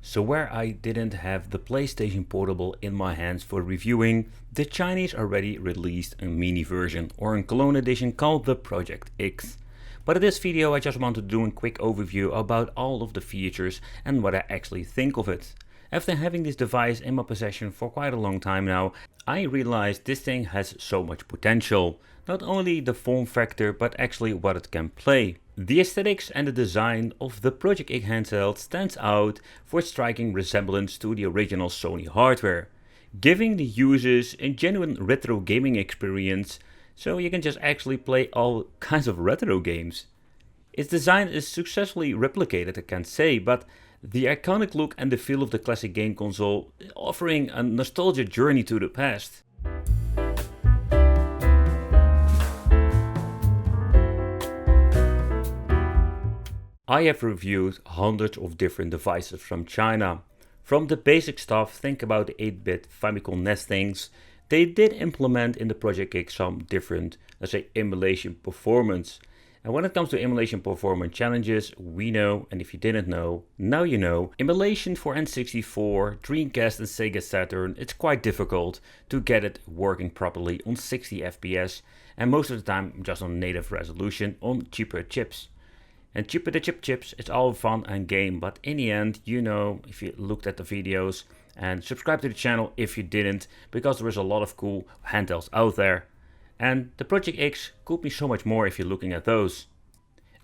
So where I didn't have the PlayStation Portable in my hands for reviewing, the Chinese already released a mini version or a clone edition called the Project X. But in this video I just want to do a quick overview about all of the features and what I actually think of it. After having this device in my possession for quite a long time now, I realized this thing has so much potential. Not only the form factor, but actually what it can play. The aesthetics and the design of the Project X handheld stands out for its striking resemblance to the original Sony hardware, giving the users a genuine retro gaming experience, so you can just actually play all kinds of retro games. Its design is successfully replicated, I can't say, but the iconic look and the feel of the classic game console offering a nostalgia journey to the past. I have reviewed hundreds of different devices from China. From the basic stuff, think about the 8-bit Famicom NES things, they did implement in the Project X some different, let's say, emulation performance. And when it comes to emulation performance challenges, we know, and if you didn't know, now you know, emulation for N64, Dreamcast and Sega Saturn, it's quite difficult to get it working properly on 60 FPS, and most of the time just on native resolution on cheaper chips. And cheaper the chips, it's all fun and game, but in the end, you know, if you looked at the videos, and subscribe to the channel if you didn't, because there is a lot of cool handhelds out there. And the Project X could be so much more if you're looking at those.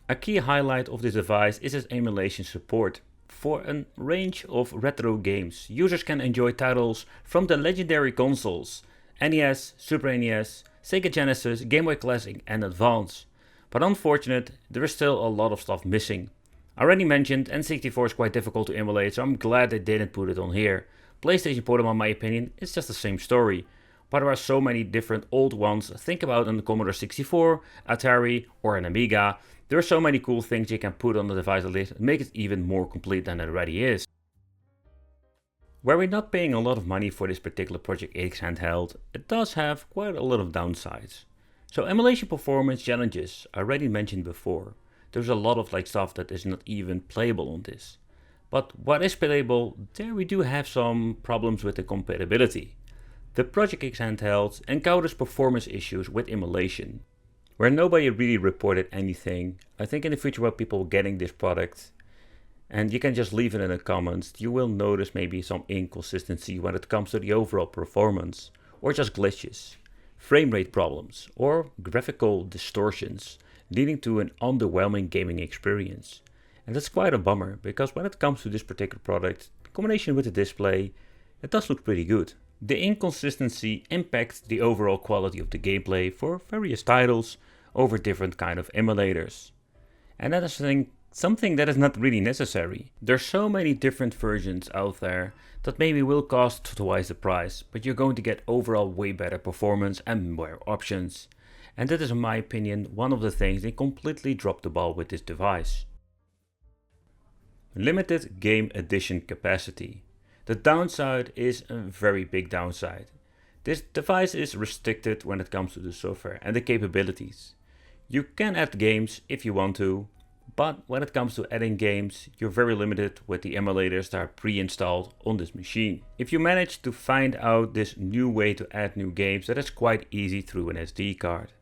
A key highlight of this device is its emulation support. For a range of retro games, users can enjoy titles from the legendary consoles, NES, Super NES, Sega Genesis, Game Boy Classic and Advance. But unfortunately, there is still a lot of stuff missing. I already mentioned N64 is quite difficult to emulate, so I'm glad they didn't put it on here. PlayStation Portable, in my opinion, is just the same story. But there are so many different old ones. Think about on the Commodore 64, Atari or an Amiga. There are so many cool things you can put on the device list, make it even more complete than it already is. Where we're not paying a lot of money for this particular Project X handheld, it does have quite a lot of downsides. So emulation performance challenges, I already mentioned before. There's a lot of stuff that is not even playable on this. But what is playable, there we do have some problems with the compatibility. The Project X handheld encounters performance issues with emulation, where nobody really reported anything. I think in the future when people getting this product, and you can just leave it in the comments, you will notice maybe some inconsistency when it comes to the overall performance, or just glitches, frame rate problems, or graphical distortions, leading to an underwhelming gaming experience. And that's quite a bummer, because when it comes to this particular product, in combination with the display, it does look pretty good. The inconsistency impacts the overall quality of the gameplay for various titles over different kind of emulators. And that is something that is not really necessary. There's so many different versions out there that maybe will cost twice the price, but you're going to get overall way better performance and more options. And that is, in my opinion, one of the things they completely dropped the ball with this device. Limited game edition capacity. The downside is a very big downside. This device is restricted when it comes to the software and the capabilities. You can add games if you want to, but when it comes to adding games, you're very limited with the emulators that are pre-installed on this machine. If you manage to find out this new way to add new games, that is quite easy through an SD card.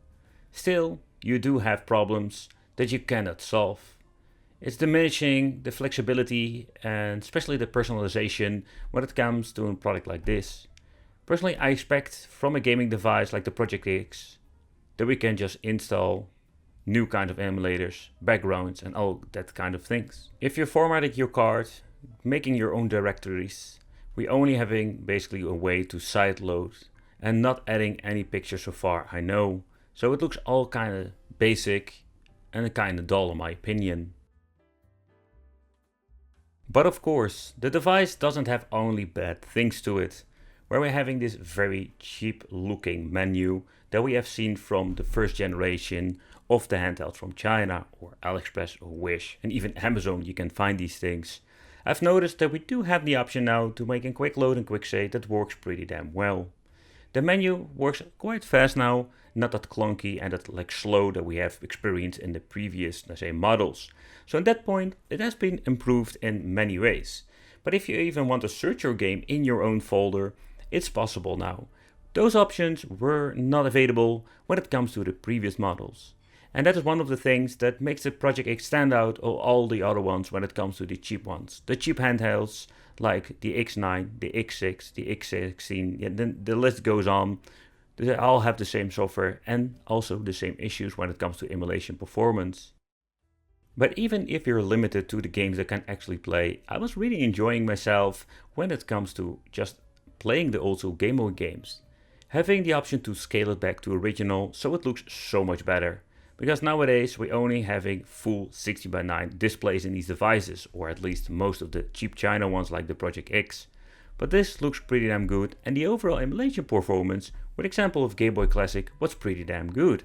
Still, you do have problems that you cannot solve. It's diminishing the flexibility and especially the personalization when it comes to a product like this. Personally, I expect from a gaming device like the Project X that we can just install new kind of emulators, backgrounds and all that kind of things. If you formatted your card, making your own directories, we only having basically a way to sideload and not adding any pictures so far, I know. So it looks all kind of basic and kind of dull in my opinion. But of course, the device doesn't have only bad things to it, where we're having this very cheap looking menu that we have seen from the first generation of the handheld from China or AliExpress or Wish, and even Amazon you can find these things. I've noticed that we do have the option now to make a quick load and quick save that works pretty damn well. The menu works quite fast now, not that clunky and that slow that we have experienced in the previous, let's say, models. So at that point, it has been improved in many ways. But if you even want to search your game in your own folder, it's possible now. Those options were not available when it comes to the previous models. And that is one of the things that makes the Project X stand out of all the other ones when it comes to the cheap ones. The cheap handhelds like the X9, the X6, the X16, and then the list goes on. They all have the same software and also the same issues when it comes to emulation performance. But even if you're limited to the games that can actually play, I was really enjoying myself when it comes to just playing the old school Game Boy games. Having the option to scale it back to original so it looks so much better. Because nowadays we're only having full 60:9 displays in these devices, or at least most of the cheap China ones like the Project X. But this looks pretty damn good, and the overall emulation performance, with example of Game Boy Classic, was pretty damn good.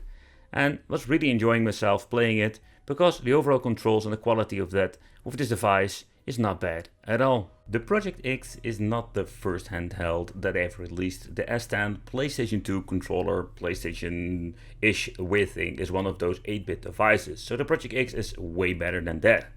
And was really enjoying myself playing it, because the overall controls and the quality of that with this device is not bad at all. The Project X is not the first handheld that they've released. The S10 PlayStation 2 controller, PlayStation-ish weird thing, is one of those 8-bit devices, so the Project X is way better than that.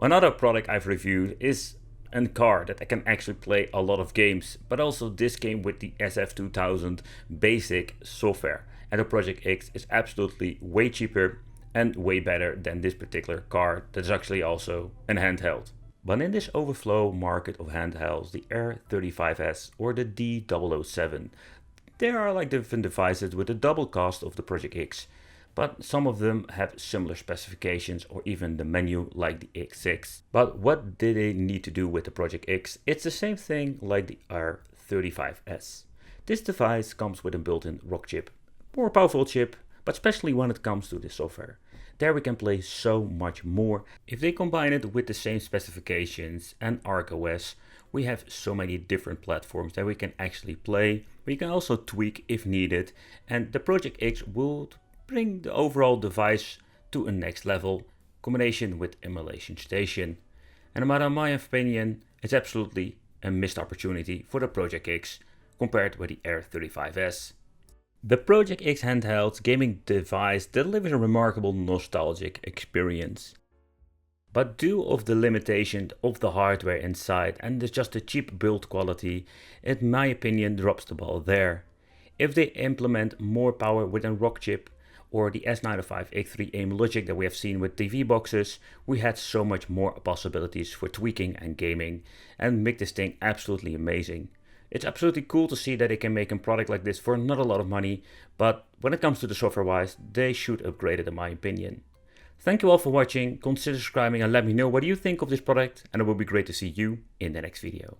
Another product I've reviewed is a car that can actually play a lot of games, but also this game with the SF2000 basic software. And the Project X is absolutely way cheaper and way better than this particular car that is actually also a handheld. But in this overflow market of handhelds, the R35S or the D007, there are like different devices with the double cost of the Project X, but some of them have similar specifications or even the menu like the X6. But what did they need to do with the Project X? It's the same thing like the R35S. This device comes with a built-in rock chip, more powerful chip, but especially when it comes to the software. There we can play so much more. If they combine it with the same specifications and ArcOS, we have so many different platforms that we can actually play. We can also tweak if needed, and the Project X will bring the overall device to a next level, combination with emulation station. And no matter my opinion, it's absolutely a missed opportunity for the Project X compared with the R35S. The Project X handheld gaming device delivers a remarkable nostalgic experience. But due of the limitation of the hardware inside and just the cheap build quality, in my opinion drops the ball there. If they implement more power with a rock chip or the S905X3 aim logic that we have seen with TV boxes, we had so much more possibilities for tweaking and gaming and make this thing absolutely amazing. It's absolutely cool to see that they can make a product like this for not a lot of money, but when it comes to the software wise, they should upgrade it in my opinion. Thank you all for watching, consider subscribing and let me know what you think of this product, and it will be great to see you in the next video.